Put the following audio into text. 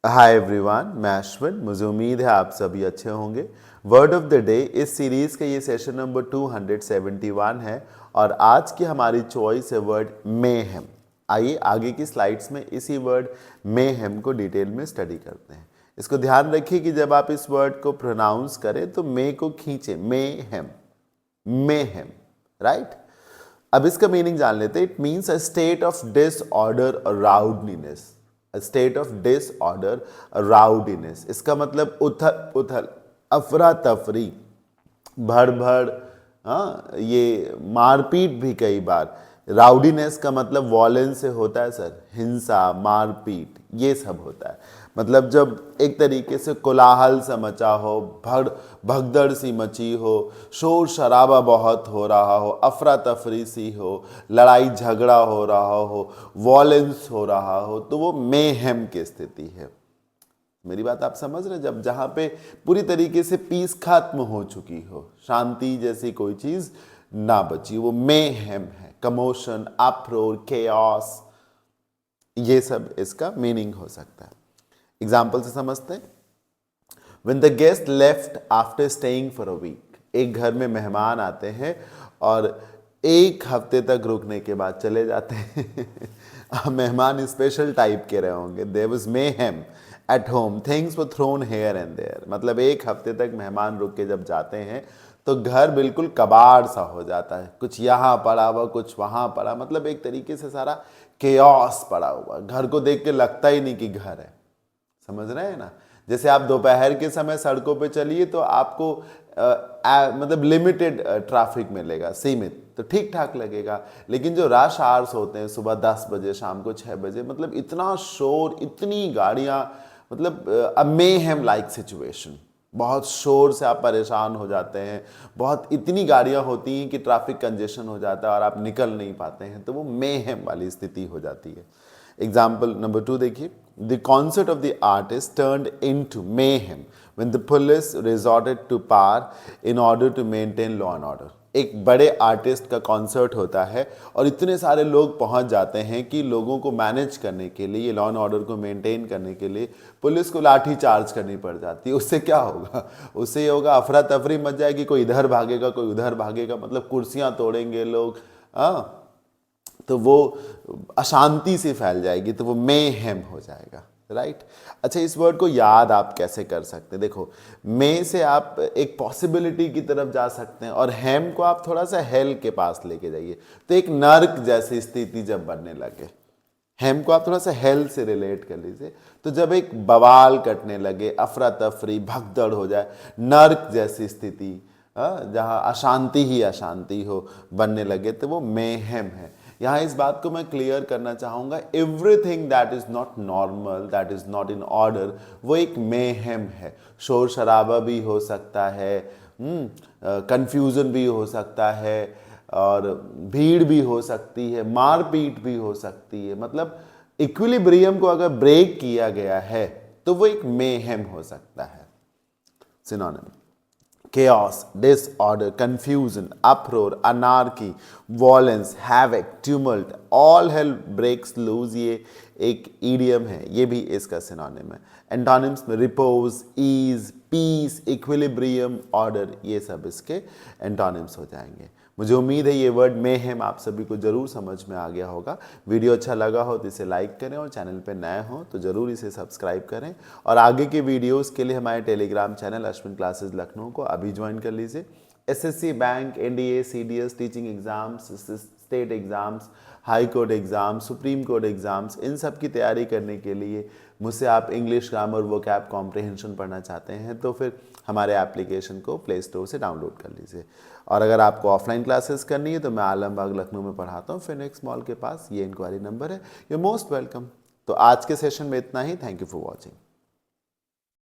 Hi everyone, मैं अश्विन। मुझे उम्मीद है आप सभी अच्छे होंगे। वर्ड ऑफ द डे इस सीरीज का ये सेशन नंबर 271 है और आज की हमारी चॉइस है वर्ड मेहम। आइए आगे की स्लाइड्स में इसी वर्ड मेहम को डिटेल में स्टडी करते हैं। इसको ध्यान रखिए कि जब आप इस वर्ड को प्रोनाउंस करें तो मे को खींचे, मेहम, मेहम, राइट। अब इसका मीनिंग जान लेते हैं। It means a state of disorder और rowdiness. A state of disorder और राउडीनेस, इसका मतलब उथल पुथल, अफरा तफरी, भड़, हाँ, ये मारपीट भी कई बार। राउडीनेस का मतलब वॉयलेंस से होता है सर, हिंसा, मारपीट, ये सब होता है। मतलब जब एक तरीके से कोलाहल सा मचा हो, भगदड़ सी मची हो, शोर शराबा बहुत हो रहा हो, अफरा तफरी सी हो, लड़ाई झगड़ा हो रहा हो, वॉयलेंस हो रहा हो, तो वो मेहम की स्थिति है। मेरी बात आप समझ रहे हैं? जब जहां पे पूरी तरीके से पीस खत्म हो चुकी हो, शांति जैसी कोई चीज ना बची, वो मेहम है। कमोशन, अप्रोर, केओस, ये सब इसका मीनिंग हो सकता है। एग्जाम्पल से समझते हैं। When the guest left after staying for a week, एक घर में मेहमान आते हैं और एक हफ्ते तक रुकने के बाद चले जाते हैं। मेहमान स्पेशल टाइप के रहे होंगे। There was mayhem at home, things were thrown here and there। मतलब एक हफ्ते तक मेहमान रुक के जब जाते हैं तो घर बिल्कुल कबाड़ सा हो जाता है। कुछ यहाँ पड़ा हुआ, कुछ वहाँ पड़ा, मतलब एक तरीके से सारा केओस पड़ा हुआ। घर को देख के लगता ही नहीं कि घर है। समझ रहे हैं ना? जैसे आप दोपहर के समय सड़कों पे चलिए तो आपको मतलब लिमिटेड ट्रैफिक मिलेगा, सीमित, तो ठीक ठाक लगेगा। लेकिन जो रश आवर्स होते हैं, सुबह 10 बजे, शाम को 6 बजे, मतलब इतना शोर, इतनी गाड़ियां, मतलब अ मेहम लाइक सिचुएशन। बहुत शोर से आप परेशान हो जाते हैं, बहुत इतनी गाड़ियां होती हैं कि ट्रैफिक कंजेशन हो जाता है और आप निकल नहीं पाते हैं, तो वो मेहम वाली स्थिति हो जाती है। एग्जाम्पल नंबर 2 देखिए। The concert of the artist turned into mayhem when the police resorted to power in order to maintain law and order. एक बड़े आर्टिस्ट का कॉन्सर्ट होता है और इतने सारे लोग पहुंच जाते हैं कि लोगों को मैनेज करने के लिए, लॉ एंड ऑर्डर को मेंटेन करने के लिए पुलिस को लाठी चार्ज करनी पड़ जाती है। उससे क्या होगा? उससे ये होगा, अफरा तफरी मच जाएगी, कोई इधर भागेगा, कोई उधर भागेगा, मतलब कुर्सियां तोड़ेंगे लोग, हाँ, तो वो अशांति से फैल जाएगी, तो वो मेहम हो जाएगा, राइट। अच्छा, इस वर्ड को याद आप कैसे कर सकते हैं? देखो, मे से आप एक पॉसिबिलिटी की तरफ जा सकते हैं और हेम को आप थोड़ा सा हेल के पास लेके जाइए, तो एक नर्क जैसी स्थिति जब बनने लगे। हेम को आप थोड़ा सा हेल से रिलेट कर लीजिए, तो जब एक बवाल कटने लगे, अफरा तफरी, भगदड़ हो जाए, नर्क जैसी स्थिति, जहां अशांति ही अशांति हो, बनने लगे, तो वो मेहम है। यहाँ इस बात को मैं क्लियर करना चाहूँगा, everything that is not normal, that is not in order, वो एक मेहम है। शोर शराबा भी हो सकता है, कंफ्यूजन भी हो सकता है, और भीड़ भी हो सकती है, मारपीट भी हो सकती है। मतलब इक्विलिब्रियम को अगर ब्रेक किया गया है तो वो एक मेहम हो सकता है। Synonym: chaos, disorder, confusion, uproar, anarchy, violence, havoc, tumult, all hell breaks loose, ये एक idiom है, ये भी इसका सिनोनिम है। एंटोनिम्स में repose, ease, peace, equilibrium, order, ये सब इसके एंटोनिम्स हो जाएंगे। मुझे उम्मीद है ये वर्ड मेहम आप सभी को जरूर समझ में आ गया होगा। वीडियो अच्छा लगा हो तो इसे लाइक करें और चैनल पर नए हो तो जरूर इसे सब्सक्राइब करें। और आगे के वीडियोस के लिए हमारे Telegram channel Ashwin classes Lucknow को अभी ज्वाइन कर लीजिए। SSC, bank, NDA, CDS, teaching exams, state exams, high court exams, supreme court exams, इन सब की तैयारी करने के लिए मुझसे आप इंग्लिश ग्रामर, वोकैब, कॉम्प्रिहेंशन पढ़ना चाहते हैं तो फिर हमारे एप्लीकेशन को प्ले स्टोर से डाउनलोड कर लीजिए। और अगर आपको ऑफलाइन क्लासेस करनी है तो मैं आलमबाग लखनऊ में पढ़ाता हूँ, फिनिक्स मॉल के पास, ये इंक्वायरी नंबर है। You most welcome. तो आज के सेशन में इतना ही। Thank you for watching.